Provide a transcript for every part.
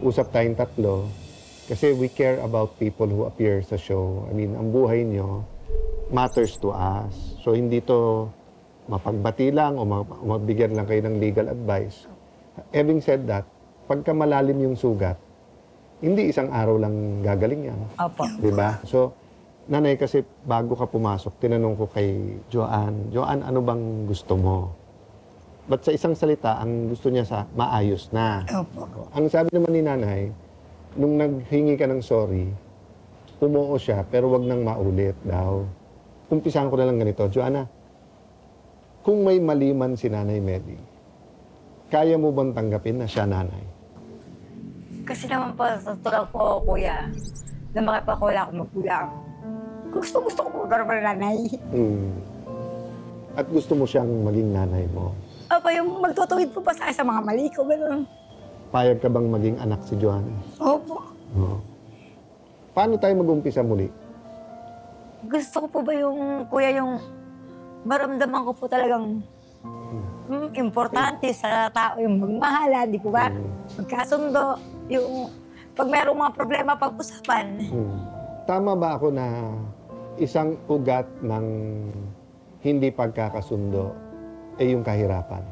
usap tayong tatlo kasi we care about people who appear sa show. I mean, ang buhay nyo matters to us. So, hindi to mapagbati lang o mabigyan lang kayo ng legal advice. Having said that, pagka malalim yung sugat, hindi isang araw lang gagaling yan. Opo. Diba? So, nanay, kasi bago ka pumasok, tinanong ko kay Joanne, ano bang gusto mo? But sa isang salita, ang gusto niya sa maayos na. Opo. Ang sabi naman ni nanay, nung naghingi ka ng sorry, umuo siya, pero wag nang maulit daw. Umpisahan ko na lang ganito, Joanna, kung may mali man si Nanay Medi, kaya mo bang tanggapin na siya nanay? Kasi naman po, sa tulad ko, kuya, na makipakula ako magkulang. Gusto ko po gano'n nanay. At gusto mo siyang maging nanay mo? Opo, yung magtutuwid po pa sa akin sa mga mali ko, gano'n. Payag ka bang maging anak si Joanna? Opo. Oo. Paano tayo mag-umpisa muli? Gusto ko po ba yung, kuya, yung maramdaman ko po talagang importante sa tao, yung magmahala, di po ba? Magkasundo, yung pag mayroong mga problema, pag-usapan. Tama ba ako na isang ugat ng hindi pagkakasundo ay yung kahirapan?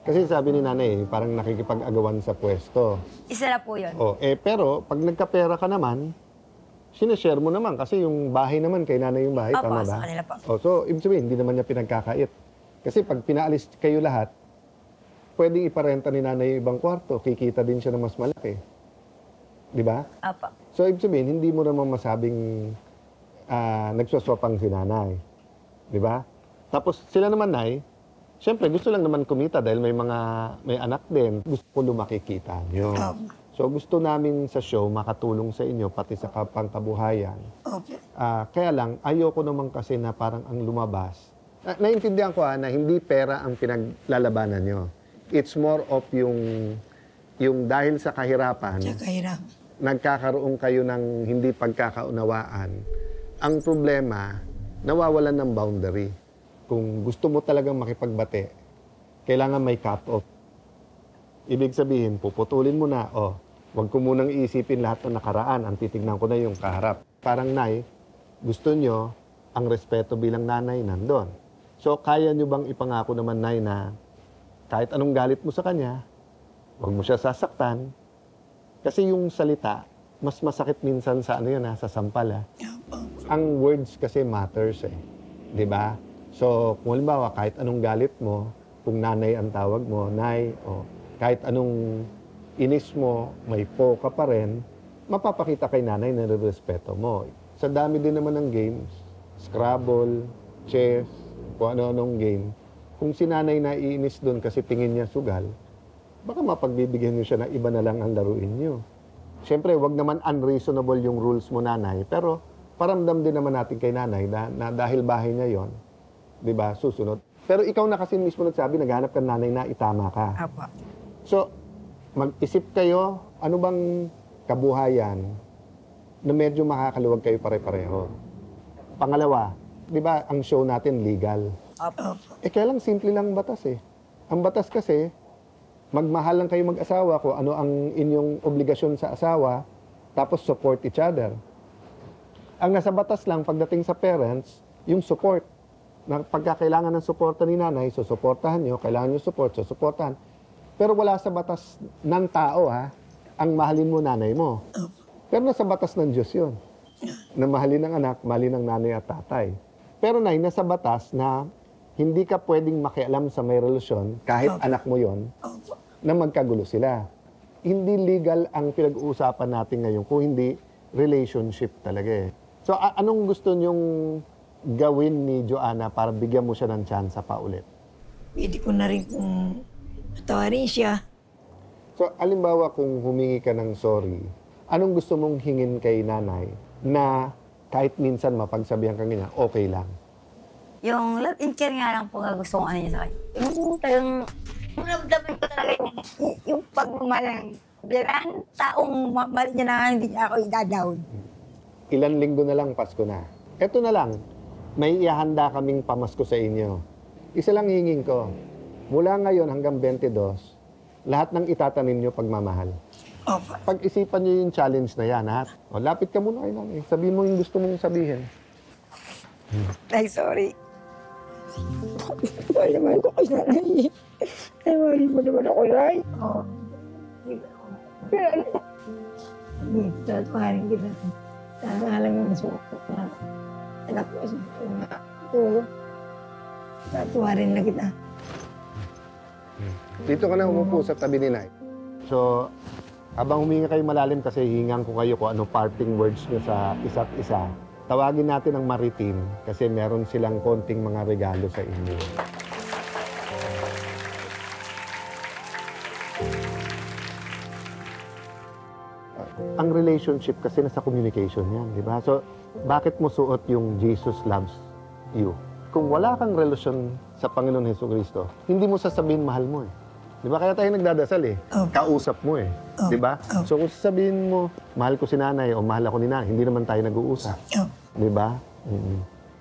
Kasi sabi ni nanay, parang nakikipag-agawan sa pwesto. Isa na po yun. Pero pag nagkapera ka naman, sinashare mo naman kasi yung bahay naman, kay nanay yung bahay, Opo, tama ba? sa kanila po. So, ibig sabihin, hindi naman niya pinagkakait. Kasi pag pinaalis kayo lahat, pwedeng iparenta ni nanay yung ibang kwarto, kikita din siya ng mas malaki. Di ba? Opo. So, ibig sabihin, hindi mo naman masabing nagsuswapang si nanay. Di ba? Tapos sila naman, nay, siyempre, gusto lang naman kumita dahil may anak din. Gusto ko lumaki kita nyo. So, gusto namin sa show makatulong sa inyo, pati sa pangkabuhayan. Kaya lang, ayoko naman kasi na parang ang lumabas. Naintindihan ko na hindi pera ang pinaglalabanan nyo. It's more of yung dahil sa kahirapan, nagkakaroon kayo ng hindi pagkakaunawaan. Ang problema, nawawalan ng boundary. Kung gusto mo talagang makipagbate, kailangan may cut-off. Ibig sabihin, puputulin mo na, wag ko munang iisipin lahat ng nakaraan, ang titignan ko na yung kaharap. Parang, nay, gusto nyo ang respeto bilang nanay nandun. So, kaya nyo bang ipangako naman, nay, na kahit anong galit mo sa kanya, wag mo siya sasaktan. Kasi yung salita, mas masakit minsan sa sa sampal. Ang words kasi matters Di ba? So, kung halimbawa, kahit anong galit mo, kung nanay ang tawag mo, nay, kahit anong inis mo, may po ka pa rin, mapapakita kay nanay na respeto mo. Sa dami din naman ng games, Scrabble, chess, kung ano-anong game, kung si nanay na iinis doon kasi tingin niya sugal, baka mapagbibigyan niyo siya na iba na lang ang laruin niyo. Siyempre, wag naman unreasonable yung rules mo, nanay, pero paramdam din naman natin kay nanay na dahil bahay niya yon, di ba, susunod. Pero ikaw na kasi mismo nagsabi, naghanap ka nanay na itama ka. Opo. So, mag-isip kayo, ano bang kabuhayan na medyo makakaluwag kayo pare-pareho. Pangalawa, di ba, ang show natin legal. Opo. Kaya lang, simple lang ang batas Ang batas kasi, magmahal lang kayo mag-asawa kung ano ang inyong obligasyon sa asawa, tapos support each other. Ang nasa batas lang, pagdating sa parents, yung support. Na pagkakailangan ng suporta ni nanay, susuportahan nyo, kailangan nyo support, susuportahan. Pero wala sa batas ng tao, ang mahalin mo nanay mo. Pero nasa batas ng Diyos yun. Na mahalin ng anak, mahalin ng nanay at tatay. Pero nay, nasa batas na hindi ka pwedeng makialam sa may relasyon, kahit anak mo yon, na magkagulo sila. Hindi legal ang pinag-uusapan natin ngayon kung hindi relationship talaga So, anong gusto nyong gawin ni Joanna para bigyan mo siya ng tsansa pa ulit? Pwede ko na rin kung patawarin siya. So, alimbawa kung humingi ka ng sorry, anong gusto mong hingin kay nanay na kahit minsan mapagsabihan ka ganyan, okay lang? Yung love and care nga lang po nga gusto kong niya sa akin. Yung talagang, maramdaman ko talaga yung pagmamalang. Bilang taong mali niya na hindi niya ako i-down. Ilan linggo na lang, Pasko na. Eto na lang, may ihanda kaming pamasko sa inyo. Isa lang hingin ko. Mula ngayon hanggang 22, lahat ng itatanim nyo pagmamahal. Opo. Pag-isipan niyo yung challenge na yan, ha? O, lapit ka muna kay nanay. Sabihin mo yung gusto mong sabihin. Ay, sorry. Ay, naman ko kay nanay. Ay, mali mo naman ako, Nay. Oo. Tatawarin kita. Tatawarin mo sa mga anak ko sa mga tulog. Tatawarin na kita. Dito ka na umupo sa tabi ni Nay. So, habang huminga kayo malalim kasi hingang ko kayo kung ano parting words nyo sa isa't isa, tawagin natin ang Maritim kasi meron silang konting mga regalo sa inyo. Ang relationship kasi nasa communication yan, di ba? So, bakit mo suot yung Jesus loves you? Kung wala kang relasyon sa Panginoon Jesucristo, hindi mo sasabihin mahal mo eh. Di ba? Kaya tayo nagdadasal eh. Kausap mo eh. Di ba? So kung sasabihin mo, mahal ko si nanay o mahal ako ni nanay, hindi naman tayo nag-uusap. Di ba?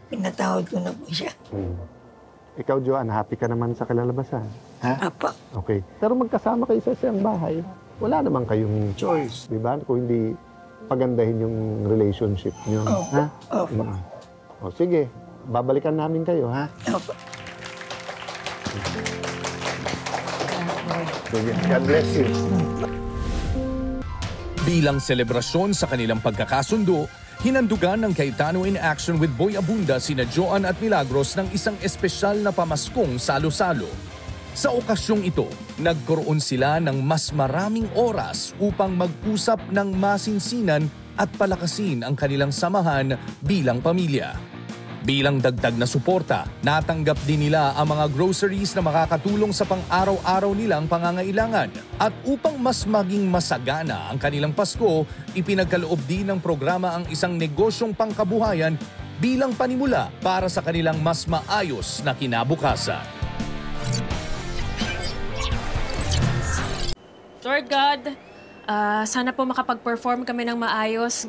Pinatawad ko na po siya. Ikaw, Joanne, happy ka naman sa kalalabasan? Ha? Apa. Okay. Pero magkasama kayo sa isang bahay, wala naman kayong choice. Di ba? Kung hindi pagandahin yung relationship niyo. Ha? Opo. O sige, babalikan namin kayo, ha? Opo. Sige. God bless you. Bilang selebrasyon sa kanilang pagkakasundo, hinandugan ng Cayetano in Action with Boy Abunda sina Joan at Milagros ng isang espesyal na pamaskong salo-salo. Sa okasyong ito, nagkaroon sila ng mas maraming oras upang mag-usap ng masinsinan at palakasin ang kanilang samahan bilang pamilya. Bilang dagdag na suporta, natanggap din nila ang mga groceries na makakatulong sa pang-araw-araw nilang pangangailangan. At upang mas maging masagana ang kanilang Pasko, ipinagkaloob din ng programa ang isang negosyong pangkabuhayan bilang panimula para sa kanilang mas maayos na kinabukasan. Lord God, sana po makapag-perform kami ng maayos.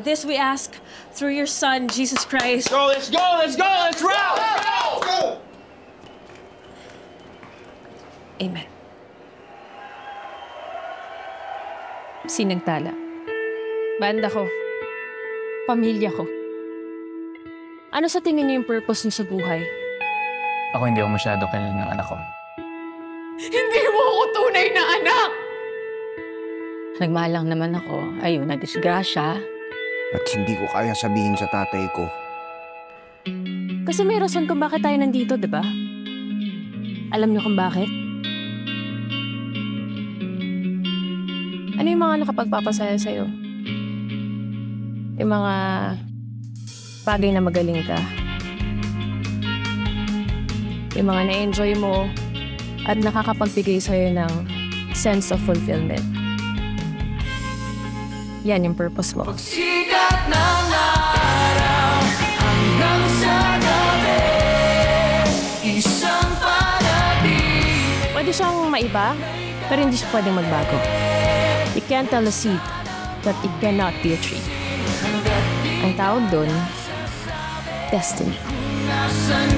This we ask through your Son, Jesus Christ. Go, let's go, let's go, let's roll! Let's go! Amen. Sinagtala. Banda ko. Pamilya ko. Ano sa tingin niyo yung purpose niyo sa buhay? Ako hindi ako masyado kilala ng anak ko. Hindi mo ako tunay na anak! Nagmahal lang naman ako. Ayun, na-disgrasya. At hindi ko kaya sabihin sa tatay ko. Kasi may rason kung bakit tayo nandito, di ba? Alam niyo kung bakit? Ano yung mga nakapagpapasaya sa'yo? Yung mga bagay na magaling ka. Yung mga na-enjoy mo at nakakapagbigay sa'yo ng sense of fulfillment. Yan yung purpose mo. Pagsikat ng araw hanggang sa gabi, isang panatig. Pwede siyang maiba, pero hindi siya pwedeng magbago. You can't tell a seed that it cannot be a tree. Ang tawag doon, destiny. Nasaan